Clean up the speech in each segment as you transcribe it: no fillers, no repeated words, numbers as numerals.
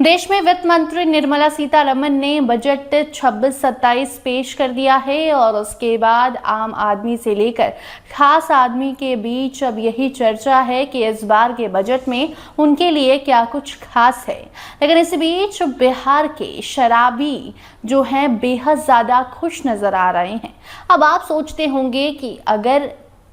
देश में वित्त मंत्री निर्मला सीतारमण ने बजट 26-27 पेश कर दिया है और उसके बाद आम आदमी से लेकर खास आदमी के बीच अब यही चर्चा है कि इस बार के बजट में उनके लिए क्या कुछ खास है। लेकिन इस बीच बिहार के शराबी जो हैं बेहद ज्यादा खुश नजर आ रहे हैं। अब आप सोचते होंगे कि अगर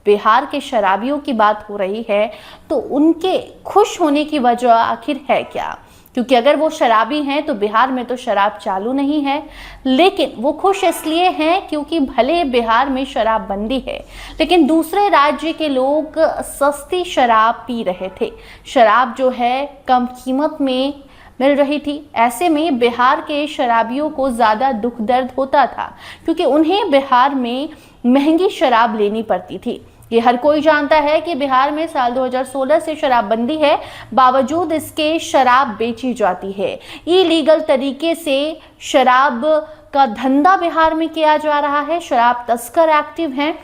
बिहार के शराबियों की बात हो रही है तो उनके खुश होने की वजह आखिर है क्या, क्योंकि अगर वो शराबी हैं तो बिहार में तो शराब चालू नहीं है। लेकिन वो खुश इसलिए हैं क्योंकि भले बिहार में शराब बंदी है लेकिन दूसरे राज्य के लोग सस्ती शराब पी रहे थे। शराब जो है कम कीमत में मिल रही थी। ऐसे में बिहार के शराबियों को ज़्यादा दुख दर्द होता था क्योंकि उन्हें बिहार में महंगी शराब लेनी पड़ती थी। ये हर कोई जानता है कि बिहार में साल 2016 से शराबबंदी है, बावजूद इसके शराब बेची जाती है। इलीगल तरीके से शराब का धंधा बिहार में किया जा रहा है। शराब तस्कर एक्टिव हैं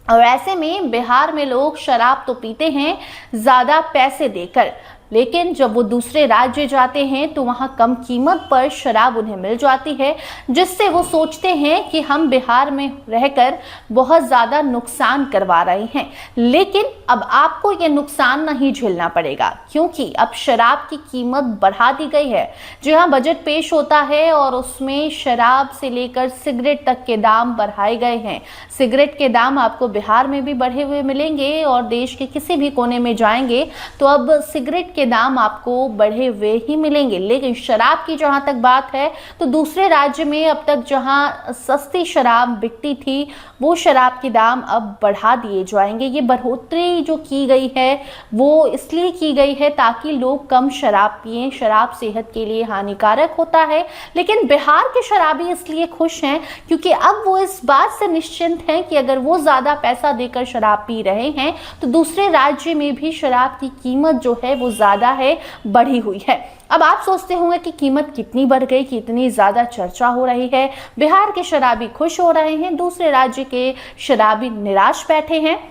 और ऐसे में बिहार में लोग शराब तो पीते हैं ज़्यादा पैसे देकर, लेकिन जब वो दूसरे राज्य जाते हैं तो वहाँ कम कीमत पर शराब उन्हें मिल जाती है, जिससे वो सोचते हैं कि हम बिहार में रहकर बहुत ज़्यादा नुकसान करवा रहे हैं। लेकिन अब आपको ये नुकसान नहीं झेलना पड़ेगा क्योंकि अब शराब की कीमत बढ़ा दी गई है। जी हाँ, बजट पेश होता है और उसमें शराब से लेकर सिगरेट तक के दाम बढ़ाए गए हैं। सिगरेट के दाम आपको बिहार में भी बढ़े हुए मिलेंगे और देश के किसी भी कोने में जाएंगे तो अब सिगरेट के दाम आपको बढ़े हुए ही मिलेंगे। लेकिन शराब की जहां तक बात है तो दूसरे राज्य में अब तक जहां सस्ती शराब बिकती थी वो शराब के दाम अब बढ़ा दिए जाएंगे। ये बढ़ोतरी जो की गई है वो इसलिए की गई है ताकि लोग कम शराब पिएं। शराब सेहत के लिए हानिकारक होता है, लेकिन बिहार के शराबी इसलिए खुश हैं क्योंकि अब वो इस बात से निश्चिंत हैं कि अगर वो ज्यादा पैसा देकर शराब पी रहे हैं तो दूसरे राज्य में भी शराब की कीमत जो है वो ज्यादा है, बढ़ी हुई है। अब आप सोचते होंगे कि कीमत कितनी बढ़ गई कि इतनी ज्यादा चर्चा हो रही है। बिहार के शराबी खुश हो रहे हैं, दूसरे राज्य के शराबी निराश बैठे हैं।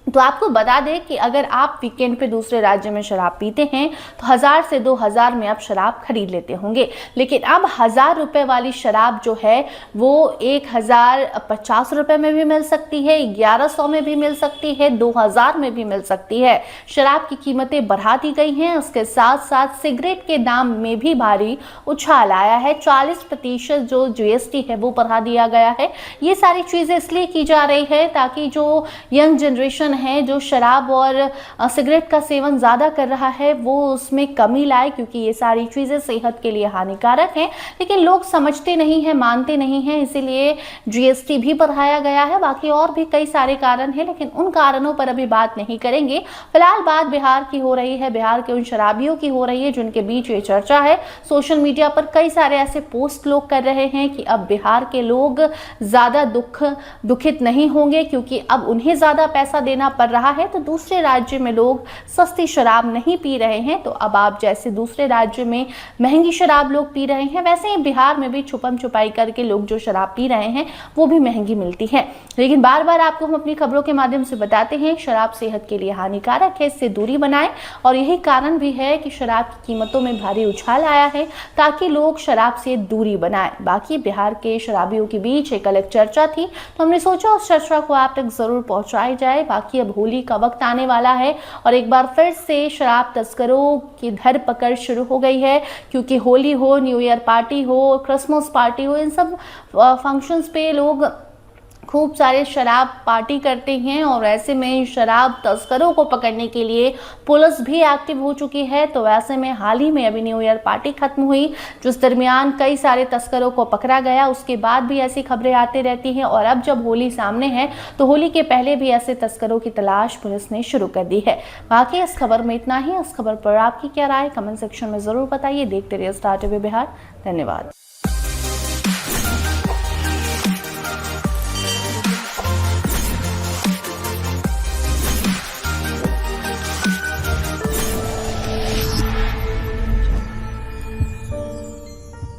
तो आपको बता दें कि अगर आप वीकेंड पे दूसरे राज्य में शराब पीते हैं तो 1000 से 2000 में आप शराब खरीद लेते होंगे, लेकिन अब 1000 रुपए वाली शराब जो है वो 1050 रुपए में भी मिल सकती है, 1100 में भी मिल सकती है, 2000 में भी मिल सकती है। शराब की कीमतें बढ़ा दी गई हैं। उसके साथ साथ सिगरेट के दाम में भी भारी उछाल आया है। 40% जो GST है वो बढ़ा दिया गया है। ये सारी चीजें इसलिए की जा रही है ताकि जो यंग जनरेशन है जो शराब और सिगरेट का सेवन ज्यादा कर रहा है वो उसमें कमी लाए, क्योंकि ये सारी चीजें सेहत के लिए हानिकारक हैं। लेकिन लोग समझते नहीं हैं, मानते नहीं हैं, इसीलिए GST भी बढ़ाया गया है। बाकी और भी कई सारे कारण हैं, लेकिन उन कारणों पर अभी बात नहीं करेंगे। फिलहाल बात बिहार की हो रही है, बिहार के उन शराबियों की हो रही है जिनके बीच ये चर्चा है। सोशल मीडिया पर कई सारे ऐसे पोस्ट लोग कर रहे हैं कि अब बिहार के लोग ज्यादा दुखित नहीं होंगे क्योंकि अब उन्हें ज्यादा पैसा देना पड़ रहा है, तो दूसरे राज्य में लोग सस्ती शराब नहीं पी रहे हैं। तो अब आप जैसे दूसरे राज्य में महंगी शराब लोग पी रहे हैं, वैसे ही बिहार में भी छुपम छुपाई करके लोग जो शराब पी रहे हैं वो भी महंगी मिलती है। लेकिन बार बार आपको हम अपनी खबरों के माध्यम से बताते हैं शराब सेहत के लिए हानिकारक है, इससे दूरी बनाएं। और यही कारण भी है कि शराब की कीमतों में भारी उछाल आया है ताकि लोग शराब से दूरी बनाएं। बाकी बिहार के शराबियों के बीच एक अलग चर्चा थी, तो हमने सोचा उस चर्चा को आप तक जरूर पहुंचाई जाए। बाकी अब होली का वक्त आने वाला है और एक बार फिर से शराब तस्करों की धरपकड़ शुरू हो गई है, क्योंकि होली हो, न्यू ईयर पार्टी हो, क्रिसमस पार्टी हो, इन सब फंक्शंस पे लोग खूब सारे शराब पार्टी करते हैं और ऐसे में शराब तस्करों को पकड़ने के लिए पुलिस भी एक्टिव हो चुकी है। तो ऐसे में हाल ही में अभी न्यू ईयर पार्टी खत्म हुई, जिस दरमियान कई सारे तस्करों को पकड़ा गया। उसके बाद भी ऐसी खबरें आती रहती हैं और अब जब होली सामने है तो होली के पहले भी ऐसे तस्करों की तलाश पुलिस ने शुरू कर दी है। बाकी इस खबर में इतना ही। इस खबर पर आपकी क्या राय, कमेंट सेक्शन में जरूर बताइए। देखते रहिए स्टार टीवी बिहार। धन्यवाद।